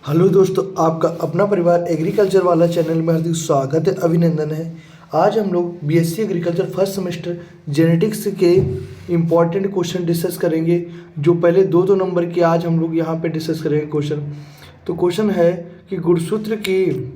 Hello दोस्तों, आपका अपना परिवार एग्रीकल्चर वाला चैनल में हार्दिक स्वागत है, अभिनंदन है। आज हम लोग BSc agriculture first semester genetics के इम्पॉर्टेंट क्वेश्चन डिस्कस करेंगे। जो पहले दो नंबर के आज हम लोग यहाँ पे डिस्कस करेंगे क्वेश्चन। तो क्वेश्चन है कि गुणसूत्र की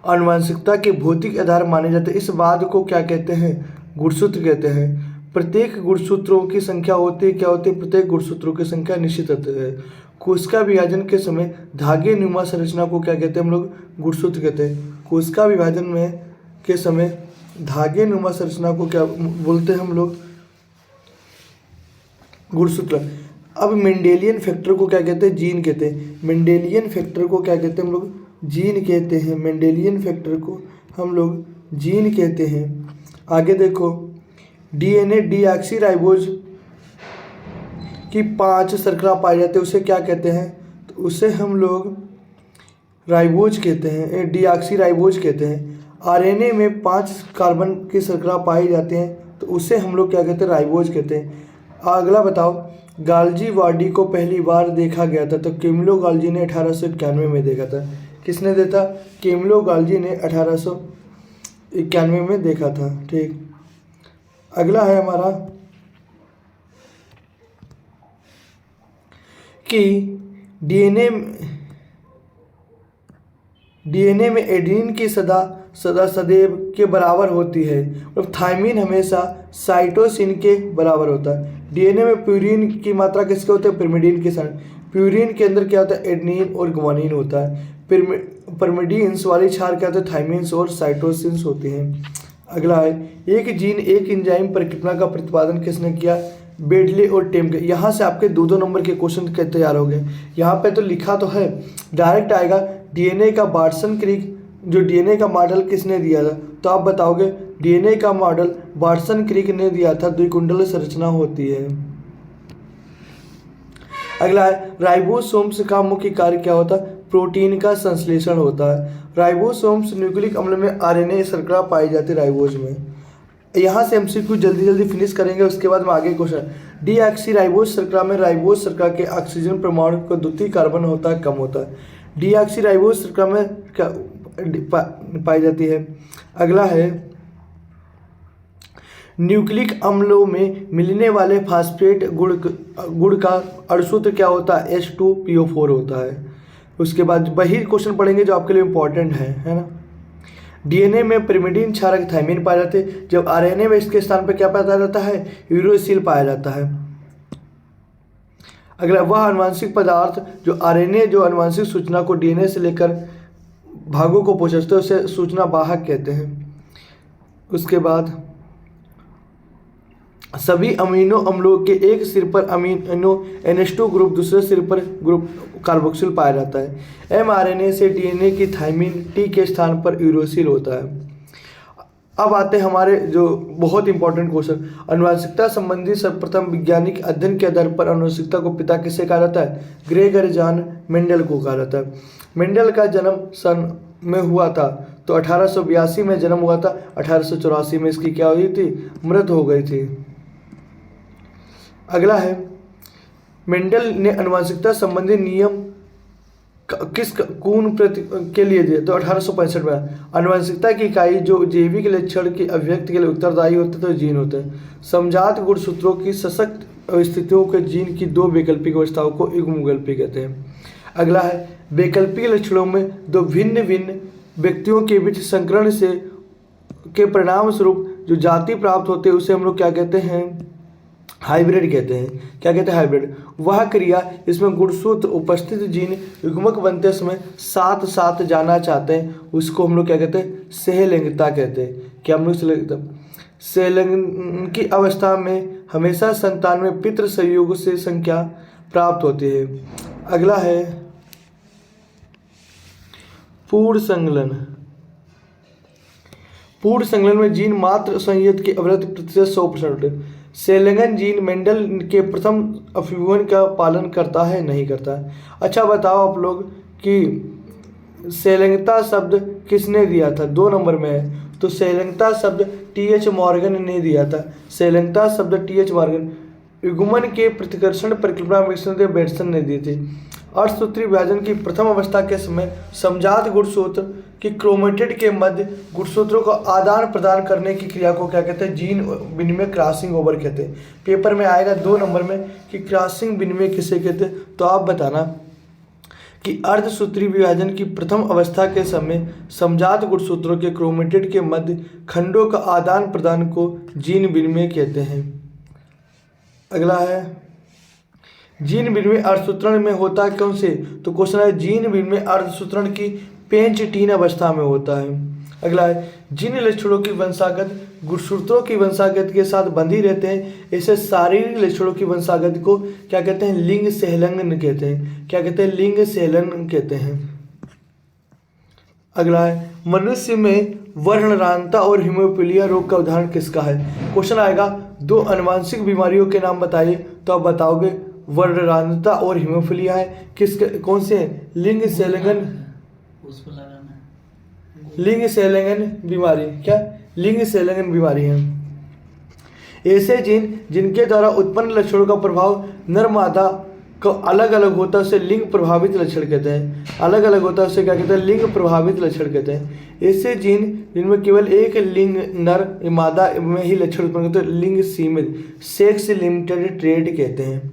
आनुवंशिकता के भौतिक आधार माने जाते हैं, इस बात को क्या कहते हैं? गुणसूत्र कहते हैं। प्रत्येक गुणसूत्रों की संख्या होती है, क्या होती है? प्रत्येक गुणसूत्रों की संख्या निश्चित होती है। कोशिका विभाजन के समय धागे नुमा संरचना को क्या कहते हैं? हम लोग गुणसूत्र कहते हैं। कोशिका विभाजन में के समय धागे नुमा संरचना को क्या बोलते हैं? हम लोग गुणसूत्र। अब मेंडेलियन फैक्टर को क्या कहते हैं? जीन कहते हैं। मेंडेलियन फैक्टर को क्या कहते हैं? हम लोग जीन कहते हैं। मेंडेलियन फैक्टर को हम लोग जीन कहते हैं। आगे देखो, डीएनए डीऑक्सीराइबोज की 5 शर्करा पाए जाते हैं, उसे क्या कहते हैं? तो उसे हम लोग राइबोज कहते हैं, डीऑक्सीराइबोज कहते हैं। आरएनए में 5 कार्बन की शर्करा पाई जाती हैं, तो उसे हम लोग क्या कहते हैं? राइबोज कहते हैं। अगला बताओ, गाल्जी बॉडी को पहली बार देखा गया था, तो कैमिलो गाल्जी ने 1891 में देखा था। किसने देखा? कैमिलो गाल्जी ने 1891 में देखा था। ठीक, अगला है हमारा कि डीएनए में एडेनिन की सदैव के बराबर होती है और थायमिन हमेशा साइटोसिन के बराबर होता है। डीएनए में प्यूरिन की मात्रा किसके होते हैं? पिरिमिडीन के साथ। प्यूरिन के अंदर क्या होता है? एडेनिन और ग्वानिन होता है। पिरिमिडीन्स वाली क्षार क्या होते हैं? थायमिन्स और साइटोसिन्स होती हैं। अगला है, एक जीन एक एंजाइम परिकल्पना का प्रतिपादन किसने किया? बेडले और टेम्पके। यहाँ से आपके दो नंबर के क्वेश्चन तैयार हो गए। यहाँ पे तो लिखा तो है, डायरेक्ट आएगा डीएनए का वाटसन क्रिक, जो डीएनए का मॉडल किसने दिया था? तो आप बताओगे डीएनए का मॉडल वाटसन क्रिक ने दिया था। द्विकुंडल संरचना होती है। अगला है, राइबोसोम्स का मुख्य कार्य क्या होता है? प्रोटीन का संश्लेषण होता है। राइबोसोम्स न्यूक्लिक अम्ल में आरएनए शर्करा पाई जाती है राइबोज में। यहाँ से एमसीक्यू जल्दी फिनिश करेंगे, उसके बाद में आगे क्वेश्चन। डीऑक्सीराइबोज शर्करा में राइबोज शर्करा के ऑक्सीजन परमाणु का द्वितीय कार्बन होता है, कम होता है। डीऑक्सीराइबोज शर्करा में क्या पाई जाती है? अगला है, न्यूक्लिक अम्लों में मिलने वाले फास्फेट गुण का अणुसूत्र क्या होता है? H2PO4 होता है। उसके बाद वही क्वेश्चन पढ़ेंगे जो आपके लिए इम्पोर्टेंट है ना। डीएनए में पिरिमिडीन क्षारक थायमिन पाया जाते हैं, जब आरएनए में इसके स्थान पर क्या पाया जाता है? यूरोसिल पाया जाता है। अगला, वह आनुवंशिक पदार्थ जो आरएनए जो आनुवंशिक सूचना को डीएनए से लेकर भागों को पहुंचाते हैं, उसे सूचना वाहक कहते हैं। उसके बाद, सभी अमीनो अम्लों के एक सिर पर अमीनो NH2 ग्रुप, दूसरे सिर पर ग्रुप कार्बोक्सिल पाया जाता है। mRNA से डीएनए की थायमिन T के स्थान पर यूरोसिल होता है। अब आते हैं हमारे जो बहुत इंपॉर्टेंट क्वेश्चन। आनुवंशिकता संबंधी सर्वप्रथम वैज्ञानिक अध्ययन के आधार पर आनुवंशिकता को पिता किसे कहा जाता है? ग्रेगर जॉन मेंडल को कहा जाता है। मेंडल का जन्म सन में हुआ था, तो 1882 में जन्म हुआ था। 1884 में इसकी क्या हुई थी? मृत्यु हो गई थी। अगला है, मेंडल ने आनुवंशिकता संबंधी नियम किस कौन के लिए दिए? तो 1865 में। आनुवंशिकता की इकाई जो जैविक लक्षण की अभिव्यक्ति के लिए उत्तरदायी होते थे, तो जीन होते हैं। समजात गुणसूत्रों की सशक्त स्थितियों के जीन की 2 वैकल्पिक अवस्थाओं को युग्मविकल्पी कहते हैं। अगला है, वैकल्पिक लक्षणों में 2 भिन्न व्यक्तियों के बीच संकरण से के परिणाम स्वरूप जो जाति प्राप्त होते हैं, उसे हम लोग क्या कहते हैं? हाइब्रिड कहते हैं। क्या कहते हैं? हाइब्रिड। वह क्रिया इसमें गुणसूत्र उपस्थित जीन युग्मक बनते समय साथ साथ जाना चाहते हैं, उसको हम लोग क्या कहते हैं? सहलिंगता कहते हैं। क्या हम लोग सहलिंग की अवस्था में हमेशा संतान में पितृ संयोग से संख्या प्राप्त होती है। अगला है, पूर्ण संलग्न। पूर्ण संलग्न में जीन मात्र संयुग्म की आवृत्ति प्रतिशत 100% है। सेलेगन जीन मेंडल के प्रथम अभिव्यंजन का पालन करता है? नहीं करता है। अच्छा बताओ आप लोग कि सेलेंगता शब्द किसने दिया था? 2 नंबर में है। तो सेलेंगता शब्द TH मॉर्गन ने दिया था। सेलेंगता शब्द TH मॉर्गन युग्मन के प्रतिकर्षण परिकल्पना बेटसन ने दी थी। अर्धसूत्री विभाजन की प्रथम अवस्था के समय समजात गुणसूत्र की क्रोमेटिड के मध्य गुणसूत्रों को आदान प्रदान करने की क्रिया को क्या कहते हैं? जीन विनिमय, क्रॉसिंग ओवर कहते हैं। पेपर में आएगा 2 नंबर में कि क्रॉसिंग विनिमय किसे कहते हैं, तो आप बताना कि अर्धसूत्री विभाजन की प्रथम अवस्था के समय समजात गुणसूत्रों के क्रोमेटिड के मध्य खंडों का आदान प्रदान को जीन विनिमय कहते हैं। अगला है जीन विनिमय अर्धसूत्रण में होता है कौन से? तो क्वेश्चन है जीन विनिमय अर्धसूत्रण की पेंचटीन अवस्था में होता है। अगला है जिन लक्षणों की वंशागत गुणसूत्रों की वंशागत के साथ बंधी रहते हैं ऐसे शारीरिक लक्षणों की वंशागत को क्या कहते हैं? लिंग सहलंगन कहते हैं। क्या कहते हैं? लिंग सहलन कहते हैं। अगला है मनुष्य में वर्णरानता और हीमोफीलिया रोग का उदाहरण किसका है? क्वेश्चन आएगा 2 आनुवांशिक बीमारियों के नाम बताइए, तो आप बताओगे वर्णरानता और हीमोफीलिया है। किसके कौन से हैं? लिंग सहलंगन, लिंग सहलंगन बीमारी। क्या? लिंग सहलंगन बीमारी है। ऐसे जीन जिनके द्वारा उत्पन्न लक्षणों का प्रभाव नर मादा को अलग अलग होता है उसे लिंग प्रभावित लक्षण कहते हैं। अलग अलग होता है उसे क्या कहते हैं? लिंग प्रभावित लक्षण कहते हैं। ऐसे जीन जिनमें केवल एक लिंग नर मादा में ही लक्षण उत्पन्न होते हैं लिंग सीमित, सेक्स लिमिटेड ट्रेट कहते हैं।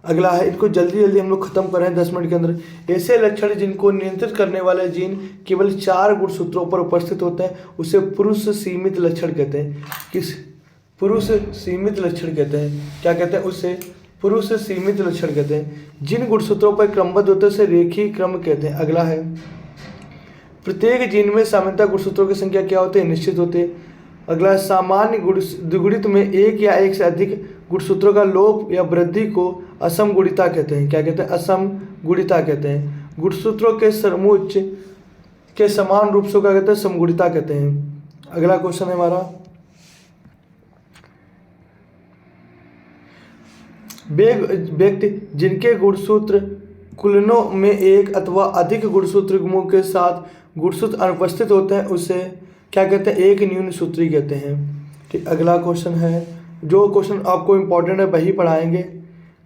अगला है, इसको जल्दी जल्दी हम लोग खत्म कर रहे हैं 10 मिनट के अंदर। ऐसे लक्षण जिनको नियंत्रित करने वाले जीन केवल 4 गुणसूत्रों पर उपस्थित होते हैं उसे पुरुष सीमित लक्षण कहते हैं। किस? पुरुष सीमित लक्षण कहते हैं। क्या कहते हैं? उसे पुरुष सीमित लक्षण कहते हैं। जिन गुणसूत्रों पर क्रमबद्ध होते हैं उसे रेखीय क्रम कहते हैं। अगला है प्रत्येक जीन में सामान्यतः गुणसूत्रों की संख्या क्या होती है? निश्चित होती है। अगला सामान्य द्विगुणित में एक या एक से अधिक गुणसूत्रों का लोप या वृद्धि को असमगुणिता कहते हैं। क्या कहते हैं? असमगुणिता कहते हैं। गुणसूत्रों के समोच्च के समान रूप से क्या कहते हैं? समगुणिता कहते हैं। अगला क्वेश्चन है हमारा व्यक्ति जिनके गुणसूत्र कुलनों में एक अथवा अधिक गुणसूत्र युग्मों के साथ गुणसूत्र अनुपस्थित होते हैं उसे क्या कहते हैं? एक न्यून सूत्री कहते हैं। ठीक, अगला क्वेश्चन है, जो क्वेश्चन आपको इम्पोर्टेंट है वही पढ़ाएंगे,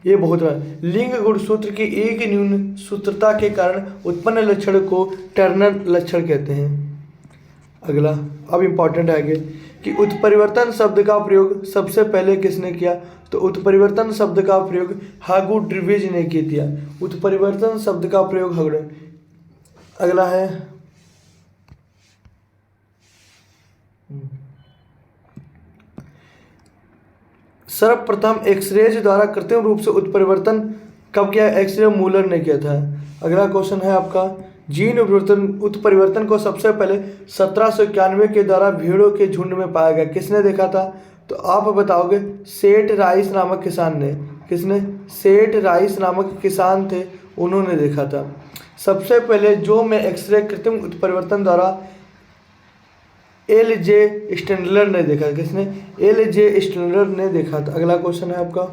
ये बहुत है। लिंग गुणसूत्र की एक न्यून सूत्रता के कारण उत्पन्न लक्षण को टर्नर लक्षण कहते हैं। अगला अब इम्पोर्टेंट है आगे कि उत्परिवर्तन शब्द का प्रयोग सबसे पहले किसने किया? तो उत्परिवर्तन शब्द का प्रयोग हागू ड्रिवेज ने किया। उत्परिवर्तन शब्द का प्रयोग हागू। अगला है सर्वप्रथम एक्सरेज द्वारा कृत्रिम रूप से उत्परिवर्तन कब किया? एक्सरे मूलर ने किया था। अगला क्वेश्चन है आपका जीन उत्परिवर्तन को सबसे पहले 1791 के द्वारा भेड़ों के झुंड में पाया गया। किसने देखा था? तो आप बताओगे सेठ राइस नामक किसान ने। किसने? सेठ राइस नामक किसान थे, उन्होंने देखा था। सबसे पहले जो में एक्सरे कृत्रिम उत्परिवर्तन द्वारा LJ स्टैंडलर ने देखा। किसने? LJ स्टैंडलर ने देखा था। अगला क्वेश्चन है आपका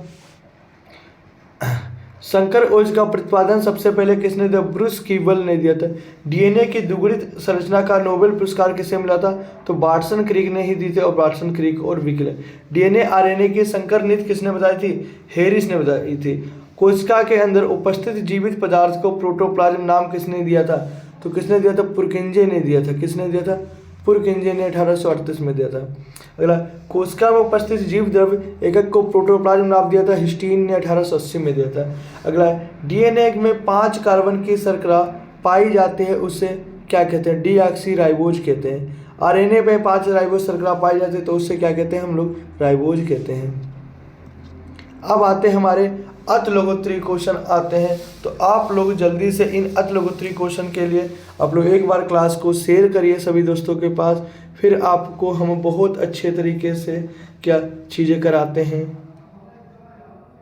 शंकर ओज का प्रतिपादन सबसे पहले किसने दिया? ब्रूस कीबल ने दिया था। DNA की द्विगुणित संरचना का नोबेल पुरस्कार किसे मिला था? तो वाटसन क्रिक ने ही दी थी, और वाटसन क्रिक और विकले। DNA RNA की संकर नीति किसने बताई थी? हैरिस ने बताई थी। कोशिका के अंदर उपस्थित जीवित पदार्थ को प्रोटोप्लाज्म नाम किसने दिया था? तो किसने दिया था? पुरकिंजे ने दिया था। किसने दिया था? पुरकिंजे ने 1838 में दिया था। अगला कोशिका में उपस्थित जीव द्रव्य एकक को प्रोटोप्लाज्म नाम दिया था, हिस्टीन ने 1880 में दिया था। अगला DNA में 5 कार्बन की शर्करा पाई जाती है उसे क्या कहते हैं? डीऑक्सी राइबोज कहते हैं। RNA में 5 राइबोज शर्करा पाई जाती है तो उससे क्या कहते हैं? हम लोग राइबोज कहते हैं। अब आते हैं हमारे अतलोकोत्तरी क्वेश्चन आते हैं, तो आप लोग जल्दी से इन अतलोकोत्तरी क्वेश्चन के लिए आप लोग एक बार क्लास को शेयर करिए सभी दोस्तों के पास, फिर आपको हम बहुत अच्छे तरीके से क्या चीज़ें कराते हैं।